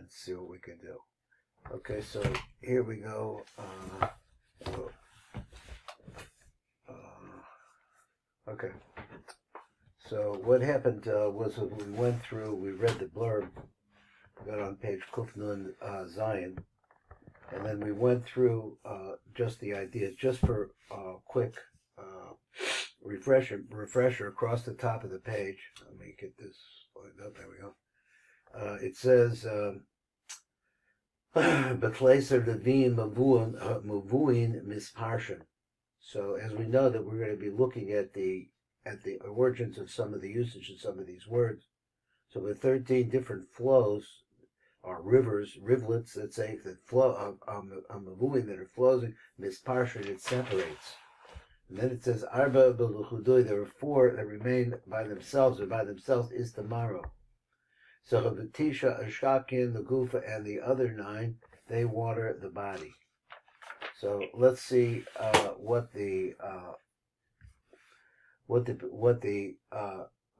Let's see what we can do. Okay, so here we go. Okay. So what happened was when we went through, we read the blurb, got on page Kufnun Zion, and then we went through just the ideas, just for quick refresher across the top of the page. Let me get this lined up. There we go. It says, "B'kleiser levim mavuin misparshin." So as we know that we're going to be looking at the origins of some of the usage of some of these words. So the 13 different flows are rivulets, let's say, that flow, mavuin, that are flowing, misparshin, it separates. And then it says, Arba b'luchudoi, there are 4 that remain by themselves, or by themselves is tomorrow. So Habatisha, Ashakin, the Gufa, and the other 9, they water the body. So let's see what the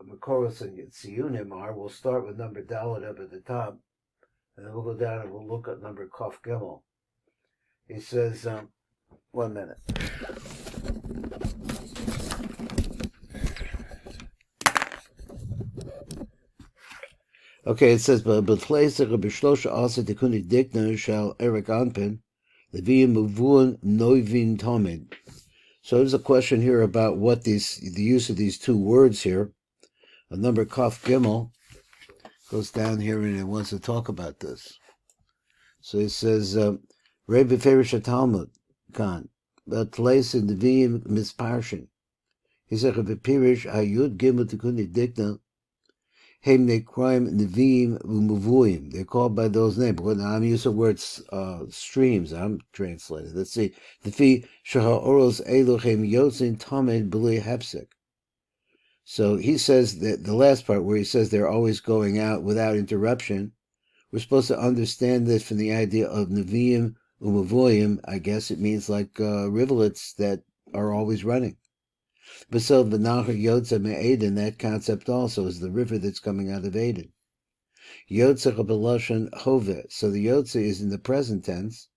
Makoros and Tziyunim are. We'll start with number Dalet up at the top, and then we'll go down and we'll look at number Kof Gimel. He says, 1 minute. Okay, it says, "But b'shlosha also tikuni dikna shall Eric Anpin, leviyim muvun noivin tomid." So there's a question here about what the use of these 2 words here. A number Kaf Gimel goes down here and it wants to talk about this. So it says, Rebbe Ferish Talmud Khan, but place in the Vim misparshin. He said, Rebbe Pirish Ayud Gimel Tikuni Dikna. They're called by those names. When I'm using words streams, I'm translating. Let's see. So he says that the last part where he says they're always going out without interruption, we're supposed to understand this from the idea of Nevi'im Umavoyim. I guess it means like rivulets that are always running. But so the Nahar Yotza Me'eden, that concept also is the river that's coming out of Eden. Yotza B'Lashon Hove. So the Yotza is in the present tense.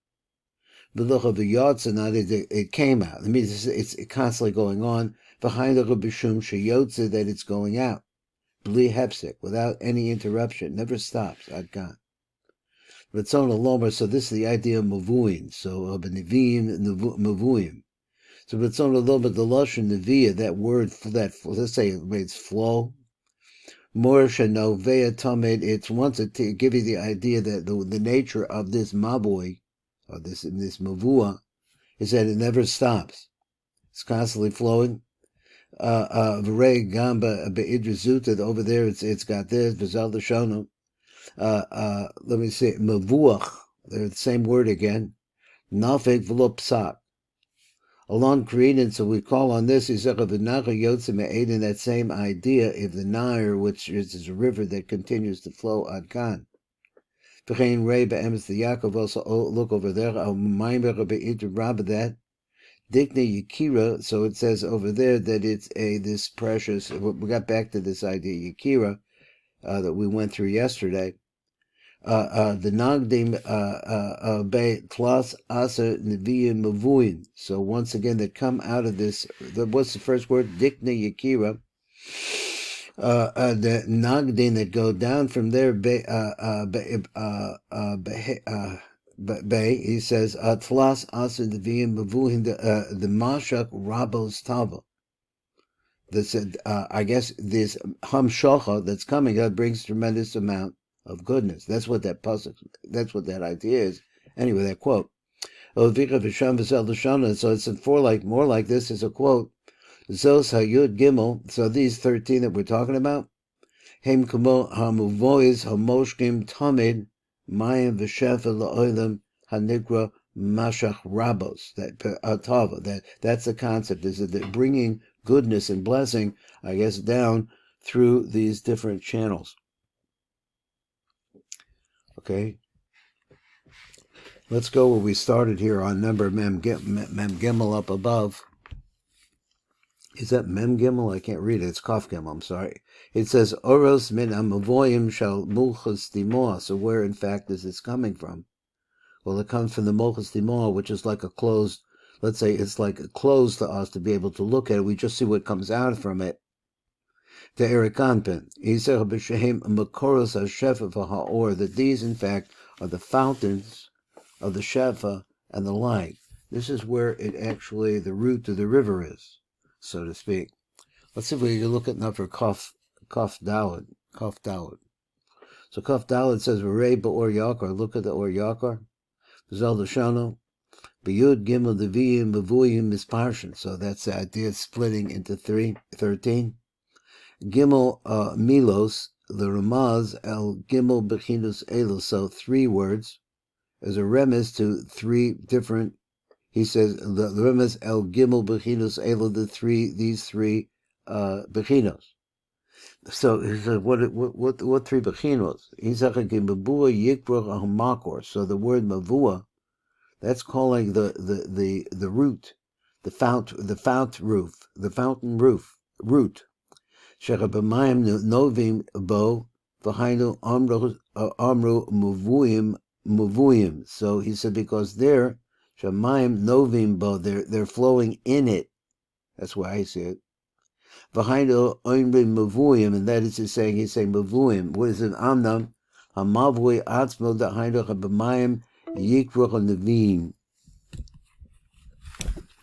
B'Locha V'Yotza, not it came out. It means it's constantly going on. Behind the B'Shum Sheyotza, that it's going out. B'li Hepsik, without any interruption. Never stops. Adkan. Ratzon Alomer, so this is the idea of Mavuin. So B'Nevim Mavuim. So it's on a little bit the lashon neviah, that word, that let's say it's flow. Morsha novea tamed. It's once to give you the idea that the nature of this mabui, or this mavua, is that it never stops. It's constantly flowing. V'rei gamba be'idrazuta. Over there, it's got this. V'zal l'shono. Let me see. Mavuach. They're the same word again. Nafek v'lo psak. Along credence, so we call on this, in that same idea of the Nile, which is a river that continues to flow ad kan. The Yaakov also look over there, that Dikna Yakira, so it says over there that it's this precious, we got back to this idea, Yakira, that we went through yesterday. The Nagdim Be Tlas Asa Nevi'im Mavuin. So once again, that come out of this. What's the first word? Dikna Yakira. The Nagdim that go down from there. He says Tlas Asa Nevi'im Mavuin. The Mashak Rabos Tava. That's I guess this Hamshocha that's coming that brings tremendous amount of goodness. That's what that pasuk, that's what that idea is. Anyway, that quote. So it's more like this is a quote. Zos hayud gimel. So these 13 that we're talking about, hem kamo hamuvois hamoshkim tamid mayim v'shefa la'olam hanigra mashach rabos. That atava. That's the concept. Is that bringing goodness and blessing, I guess, down through these different channels. Okay, let's go where we started here on number Mem Gimel up above. Is that Mem Gimel? I can't read it. It's Kaf Gimel. I'm sorry. It says Oros min amavoyim shal mulchas dimoah. So where in fact is this coming from? Well, it comes from the mulchas dimoah, which is like a closed. Let's say it's like a closed to us to be able to look at it. We just see what comes out from it. The Erikanpin. He said b'shehem makoros hashefa v'ha'or, that these in fact are the fountains of the shefa and the light. This is where it actually the root of the river is, so to speak. Let's see if we can look at number Kaf Daled. So Kaf Daled says V'rei ba'or yakar. Look at the or yakar. Zel Shano. B'yud gimel deviyim b'vuyim misparshin. So that's the idea of splitting into 13. Gimel milos the Ramaz el gimel bechinus elo. So 3 words as a remiss to 3 different. He says the remiss el gimel bechinus elo, these three bechinos. So he said, what 3 bechinos? He said mavua yikroch hamakor. So the word mavua, that's calling the root, the fountain root. Sherabamayim novim bo v'hainu amru muvuyim. So he said because there shamayim novim bo, they're flowing in it. That's why I see it. V'hainu oimrim muvuyim, and that is he's saying muvuyim. What is it? Amnam hamavui atzmo dahainu shabamayim yikroch nevim.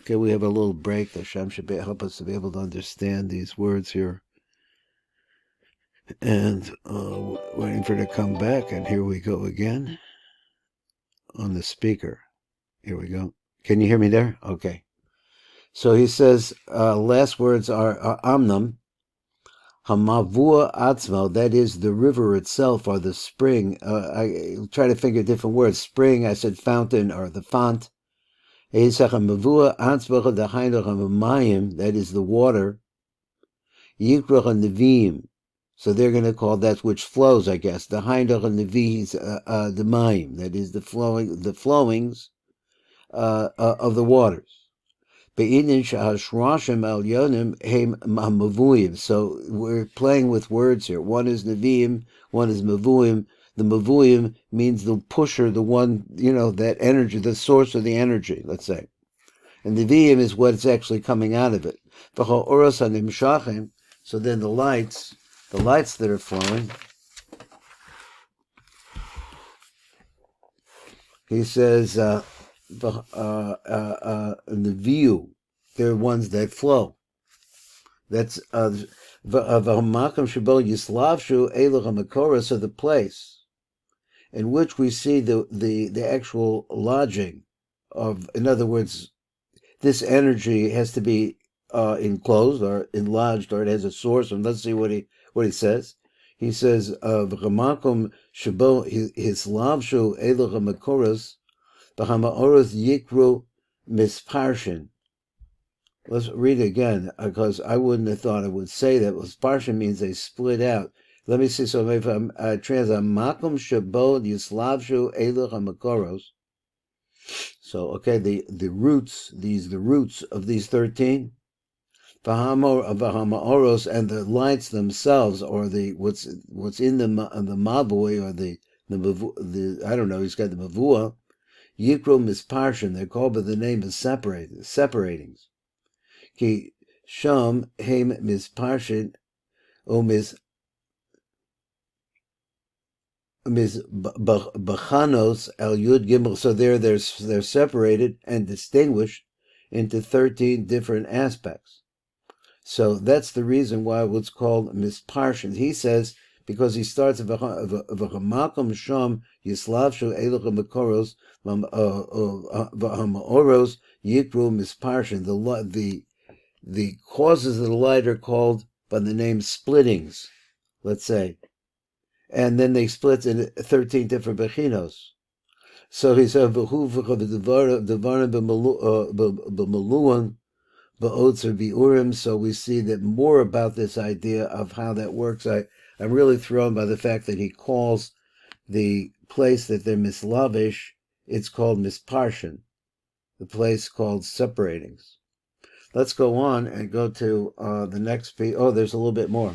Okay, we have a little break. Hashem should help us to be able to understand these words here. And waiting for it to come back, and here we go again on the speaker. Here we go. Can you hear me there? Okay. So he says, last words are Amnam, Hamavua Atzmo, that is the river itself or the spring. I try to think of different words. Spring, I said fountain or the font. That is the water. Yikrach Nevim. So they're going to call that which flows, I guess. The Haindach and the V's, the Mayim, that is the flowings of the waters. So we're playing with words here. One is Nevi'im, one is Mavuyim. The Mavuyim means the pusher, the one, that energy, the source of the energy, let's say. And Nevi'im is what's actually coming out of it. So then the lights that are flowing, he says, the view, they're ones that flow. That's so the place in which we see the actual lodging of, in other words, this energy has to be enclosed or enlarged, or it has a source. And let's see what he says. He says, "V'chamakom shabo hislavshu elach hamakoros, v'hamaoros yikru misparshin." Let's read it again, because I wouldn't have thought it would say that. Misparshin means they split out. Let me see. So if I'm translating, makom shabo yislavshu elach hamakoros. So okay, the roots of these 13. V'hamaoros, and the lights themselves, or the what's in the mavui, or the I don't know. He's got the mavua. Yikro misparshin. They're called by the name of separatings. Ki sham heim misparshin o bachanos el yud gimel. So they're separated and distinguished into 13 different aspects. So that's the reason why it's called misparshin. He says because he starts v'chamakom sham yislavshu elach makoros v'hamaoros yikru misparshin. The causes of the light are called by the name splittings, let's say, and then they split into 13 different bechinos. So he said v'hu v'devarim b'maluan. So we see that more about this idea of how that works. I'm really thrown by the fact that he calls the place that they're mislavish, it's called misparshin, the place called separatings. Let's go on and go to the next piece. Oh, there's a little bit more.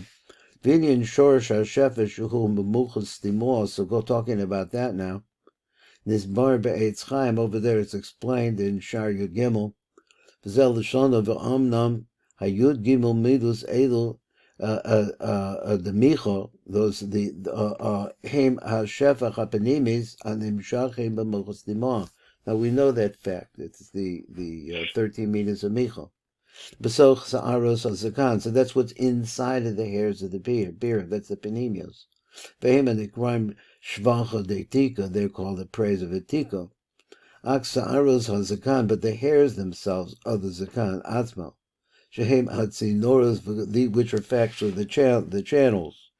Vinyan Shorish HaShefesh Hu Memuchas Timor. So go talking about that now. This bar be'etz chaim over there is explained in Shar Yud Gimel. V'zel l'shona v'amnam hayud gimel midus elu the micho, those the hem hashefach hapenimis anim shachim b'mochos dimah. Now we know that fact. It's the 13 meters of micho. B'soch sa'aros hazakan. So that's what's inside of the hairs of the beard. That's the penimios. Vehem and the crime shvacha de tika. They're called the praise of a tika. Ak sa'aros hazakan, but the hairs themselves are the zakan atzma. Shehem hatzinoros, which are factually the channels,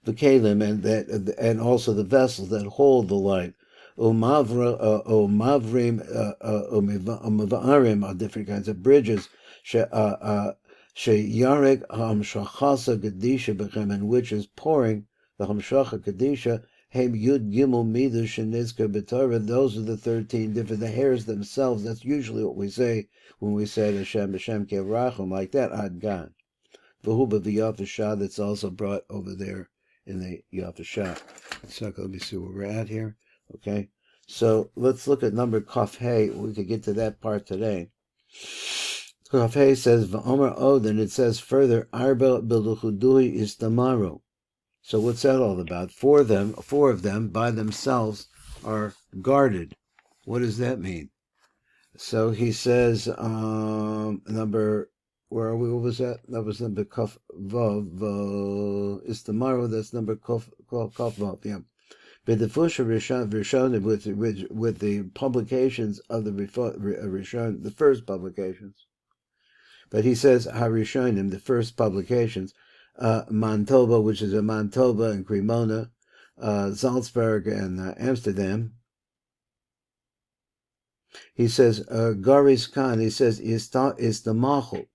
the kalim, and also the vessels that hold the light. Mavrim, are different kinds of bridges. Sheyarek hamshachasa kadisha bechem, and which is pouring the hamshacha kadisha. Hem yud gimel midah shenizka b'torah. Those are the 13 different. The hairs themselves. That's usually what we say when we say Hashem kevrachum, like that. Ad gan. V'hu b'yafashah. That's also brought over there in the yafashah. So let me see where we're at here. Okay, so let's look at number Kaf Hey. We could get to that part today. Kaf Hey says V'omer Odin. It says further Arba beluchudui istamaru. So what's that all about? Four of them by themselves are guarded. What does that mean? So he says, number, where are we? What was that? That was number Kaf Vav. Istamaru. That's number Kaf Vav. Yeah. But the Fusha Rishon with the publications of the Rishon, the first publications. But he says Harishonim, the first publications. Mantoba, which is a Mantoba and Cremona, Salzburg and Amsterdam. He says Garis Khan. He says is the Machel.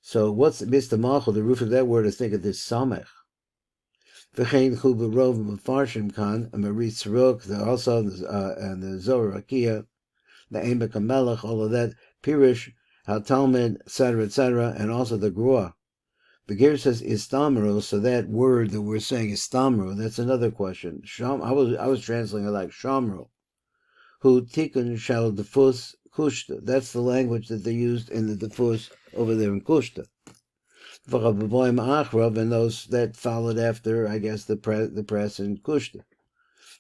So what's Mistamachel? The root of that word is think of this Samech. V'chein chubarov mefarshim Khan, Marit Saruk, also and the Zohar Akia, the Emek Melech, all of that, Pirish, HaTalmud, etc., and also the Grua. The Ger says istamro, so that word that we're saying istamro, that's another question. I was translating it like shamro. Who tikun shal defus kushta. That's the language that they used in the defus over there in Kushta. And those that followed after, I guess, the press in Kushta.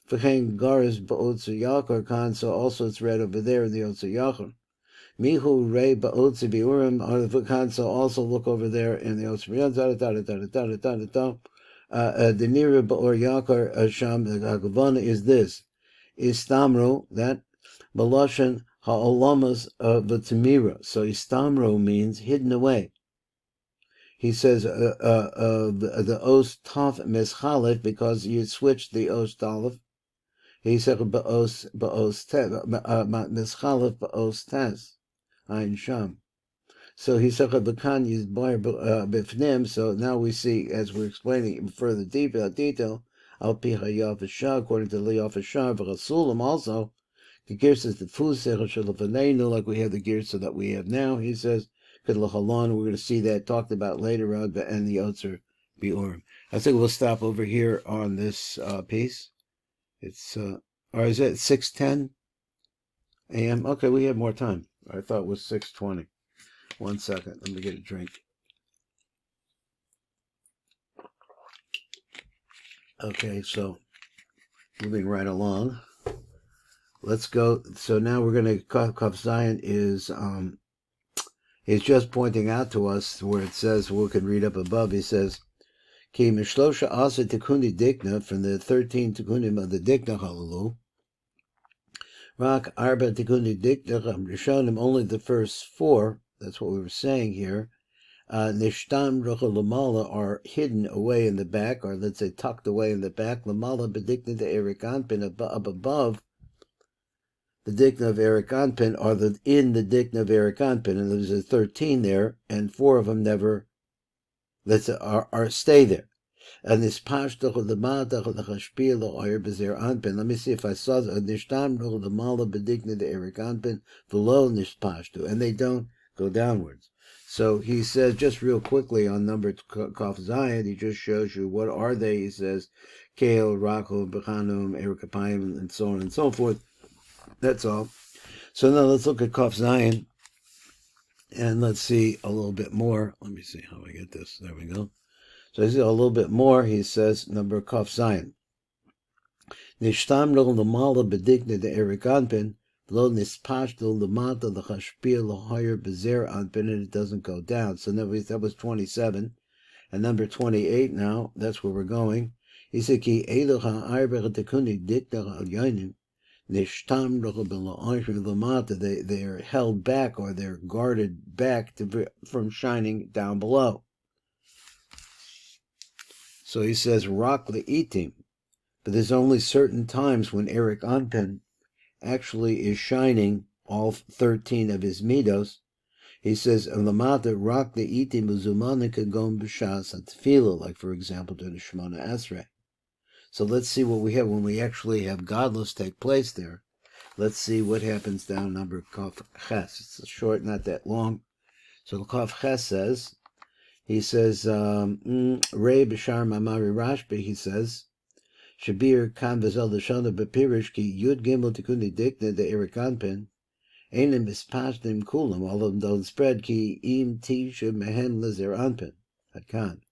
V'chein garis ba'otzu yakar kan, so also it's read over there in the Otzu Yakar. Mihu rei ba'otzu biurim, so also look over there in the Otzu Biurim. The nearer ba'or yakar sham, the Hagavana is this. Istamro, that Baloshan ha'olamas v'tamira. So istamro means hidden away. He says the os taf meschalef, because you switched the os talef. He said ba'os meschalef ba'os tes ein sham. So he said b'kan is bar b'fnim. So now we see, as we're explaining in further detail, al pi hayafashah, according to Liyafashah v'chasulam also. The Gersa is the Fusech Shalafanenu, like we have the Gersa that we have now. He says, Kedlahalon, we're going to see that talked about later on, and the Otzer Biorim. I think we'll stop over here on this piece. It's, or is it 6:10 a.m.? Okay, we have more time. I thought it was 6:20. 1 second, let me get a drink. Okay, so moving right along. Let's go. So now we're going to, Kaf Zion is just pointing out to us where it says, we can read up above, he says, Ki mishlosha asa tikuni dikna, from the 13 tikunim of the dikna halalu, rak arba tikuni dikna rishonim, only the first 4, that's what we were saying here, nishtam rocha lamala, are hidden away in the back, or let's say tucked away in the back, lamala bedikna de erikanpin, up above, the dikna of Eric Anpin are in the dikna of Eric Anpin, and there's 13 there, and 4 of them never stay there. And this pashtoch of the matach of the chashpil or bezer Anpin. Let me see if I saw the nishtam roch the mala bedikna the Eric Anpin below nishpashto, and they don't go downwards. So he says, just real quickly on number Kaf Zion, he just shows you what are they. He says, Kale, Rachel, Bechanum, Erikapayim, and so on and so forth. That's all. So now let's look at Kaf Zion, and let's see a little bit more. Let me see how I get this. There we go. So I see a little bit more. He says, number Kaf Zion. Nishtamro l'mala bedigna de Erik Anpin, lo nispashto l'mata l'chashpia l'hoyer bezer Anpin, and it doesn't go down. So that was 27. And number 28 now, that's where we're going. He said, Ki eloha arba tekuni dikna al yonim, nishtamro b'la'oyer l'mata, they're held back, or they're guarded back from shining down below. So he says, Rak le'itim. But there's only certain times when Erik Anpin actually is shining all 13 of his midos. He says, "Lamata rak le'iti muzumana kagom b'shas atfila," like for example during the Shemona Esrei. So let's see what we have when we actually have godless take place there. Let's see what happens down number Kaf Ches. It's short, not that long. So the Kaf Ches says, he says, Rei b'shar mamari Rashbi, he says, Shabir kan v'zel l'shana b'pirish ki yud gimel tikuni dikna de Erik Anpin, einem mispashtim kulam, all of them don't spread, ki im tisha mehem lezer Anpin, at kan.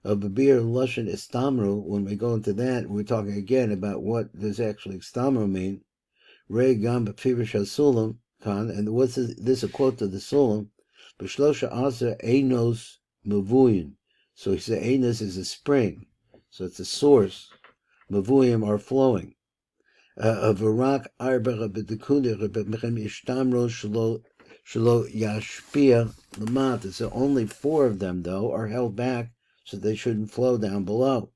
B'bir lushan istamru, when we go into that, we're talking again about what does actually istamru mean. Rei gam b'pirish ha-sulam, kan, and what's this a quote to the sulam? B'shlosha asa einos mavuyin. So he said einos is a spring, so it's a source. Mavuyim are flowing. Varak arba b'dekunih b'mechem yishtamro shelo yashpia lamata. So only 4 of them, though, are held back, so they shouldn't flow down below.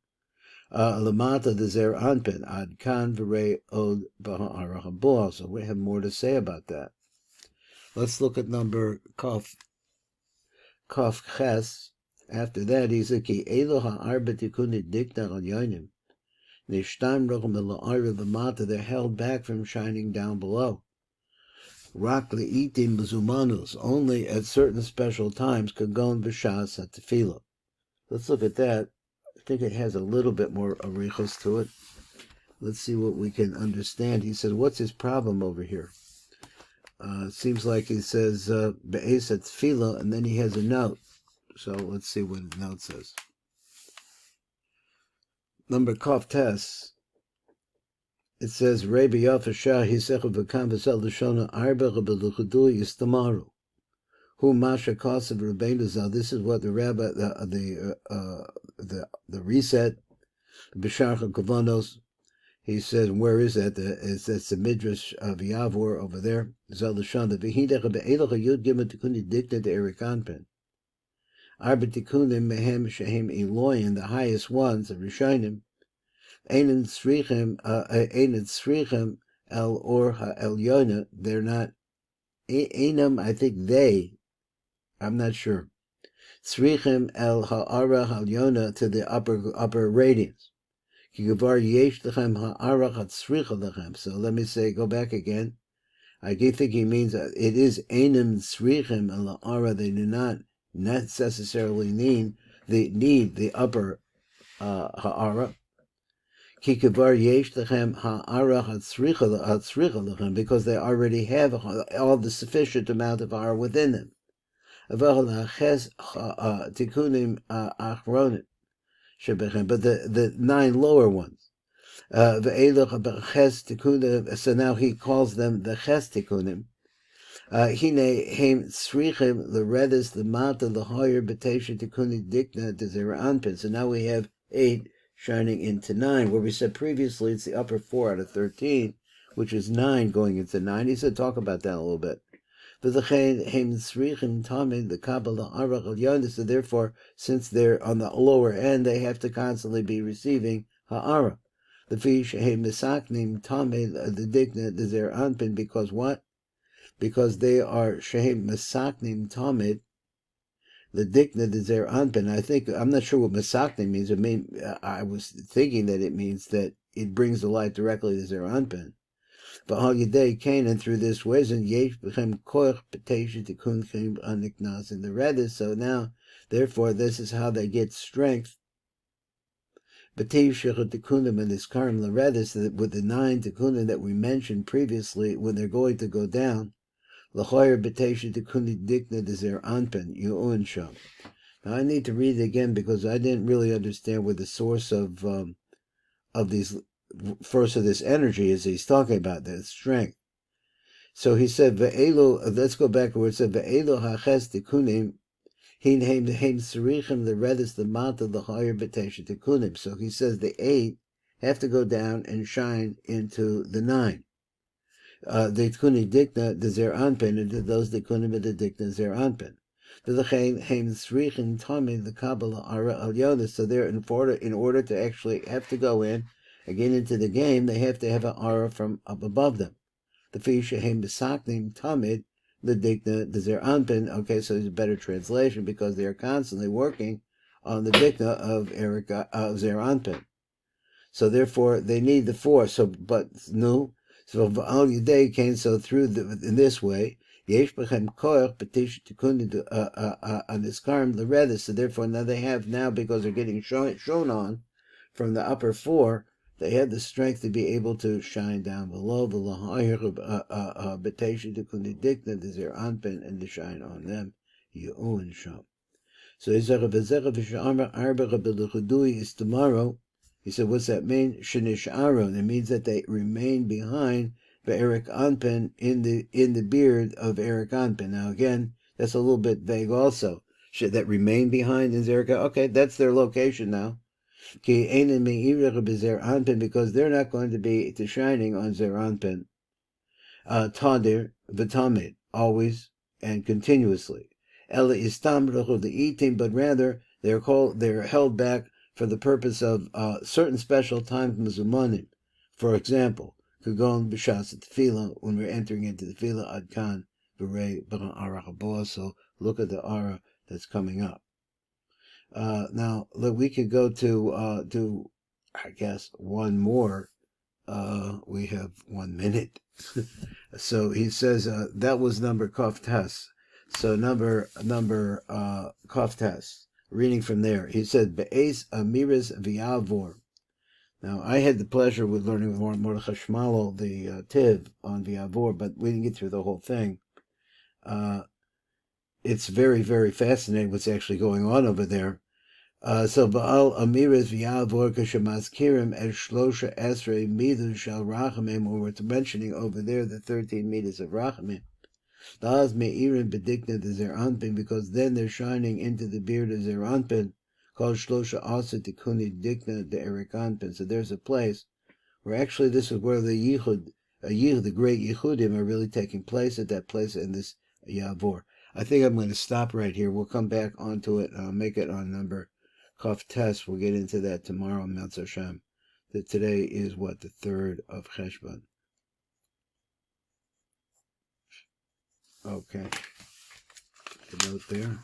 Lamata the zer anpin ad kan v'rei od b'ha'arach habol. So we have more to say about that. Let's look at number Kaf Ches. After that, he said, Ki elo ha'arba tikunih dikna al yonim. They're held back from shining down below. Rak le'itim b'zumanus, only at certain special times, kagon b'shas at-tefillah. Let's look at that. I think it has a little bit more arichos to it. Let's see what we can understand. He said, what's his problem over here? It seems like he says, be'es at-tefillah, and then he has a note. So let's see what the note says. Number Kaf Tes, it says, Rabbi Yafashah, Hisecha v'kan v'sel l'shona arba b'luchudu yistamaru. Hu masha kasav Rabbeinu Zal. This is what the rabbi, the reset, B'sharcha Kavanos, he says, where is that? That's the Midrash of Yavor over there. Zal l'shona v'hidecha be'elacha yud gimel tikuni dikna de Erik Anpin. Arba tikunim mehem shehem Eloyin, the highest ones, the Rishonim, Einen tzrichem el or ha'elyona, they're not, Einam, I think they, I'm not sure, tzrichem el ha'ara ha'elyona, to the upper radiance. Ki gavar yesh lechem ha'ara ha'tzricha lechem. So let me say, go back again. I think he means it is Einam tzrichem el ha'ara, they do not necessarily need the upper ha'ara. Because they already have all the sufficient amount of ha'ara within them. But the 9 lower ones. So now he calls them the ches tikunim. Hine heim tzrichim l'redes l'mata l'hoyer b'teisha tikuni dikna d'zera anpin. So now we have 8 shining into 9, where we said previously it's the upper 4 out of 13, which is 9 going into 9. He said talk about that a little bit. So therefore, since they're on the lower end, they have to constantly be receiving ha'ara. The dikna d'zera anpin, because what? Because they are shehem mesaknim tamid, the dikna d'zer anpin. I'm not sure what mesaknim means. I was thinking that it means that it brings the light directly to zer anpin. V'al yedei Canaan through this reason yesh b'chem koich b'teisha tikunchem aniknas in the redis. So now, therefore, this is how they get strength. B'teisha tikunim and this karim l'redis with the 9 tikunim that we mentioned previously when they're going to go down. L'choyer b'teisha tikuni dikna dezer anpen yu'un sham. Now I need to read it again because I didn't really understand where the source of these first of this energy is he's talking about, the strength. So he said, "Ve'elu." Let's go back where it said, "Ve'elu haches tikunim, hin heim tzrichim the redis the mata the higher b'tesha tikunim." So he says the 8 have to go down and shine into the 9. The tikuni dikna the zer anpen, and those tikunim of the dikna zer anpen. The heim tzrichim tamid the kabbalah ara al yonis. So they're in order to actually have to go in and get into the game, they have to have an aura from up above them. The Fishahem Besaknim Tamid, the Dikna, the Zer Anpin. Okay, so there's a better translation because they are constantly working on the Dikna of Zer Anpin. So therefore, they need the 4. So, but no. So V'al Yedei came so through in this way. Yesh Bechem Koach Petish Tikundi Aniskarim L'Redis. So therefore, now they have because they're getting shown on from the upper 4. They had the strength to be able to shine down below the lahayir b'teisha tikundi dikna dezer anpen and to shine on them yu'un sham. So he said is tomorrow. He said, what's that mean? Shenish aron. It means that they remain behind Eric Anpen in the beard of Eric Anpen. Now again, that's a little bit vague also. Should that remain behind in Eric? Okay, that's their location now. Because they're not going to be shining on Zer Anpin. Tadir v'tamid, always and continuously. Ela istamruch the eating, but rather they're held back for the purpose of certain special times mezumanim. For example, kagon b'shas tefillah, when we're entering into the tefillah adkan v'rei b'ran arach. So look at the ara that's coming up. Now we could go to I guess one more. We have 1 minute. So he says that was number Koftas. So number Koftas. Reading from there, he said Be'ez Amiris V'Yavor. Now I had the pleasure with learning with Mordechai Shmalo the Tiv on V'Yavor, but we didn't get through the whole thing. It's very, very fascinating what's actually going on over there. So Baal Amiris V'Yavor Kashemazkirim Es Shlosha Esrei Midu Shal Rachamim, or we're mentioning over there the 13 meters of Rachamim. Daz Me'irim Bedikna the Zer Anpin, because then they're shining into the beard of Zer Anpin, called Shlosha Asa Tikuni Dikna the Erik Anpin. So there's a place where actually this is where the Yichud, the great Yichudim are really taking place at that place in this Yavor. I think I'm going to stop right here. We'll come back onto it, make it on number Kaf Test. We'll get into that tomorrow, Meltz Hashem. That today is what, the 3rd of Cheshvon. Okay. The note there.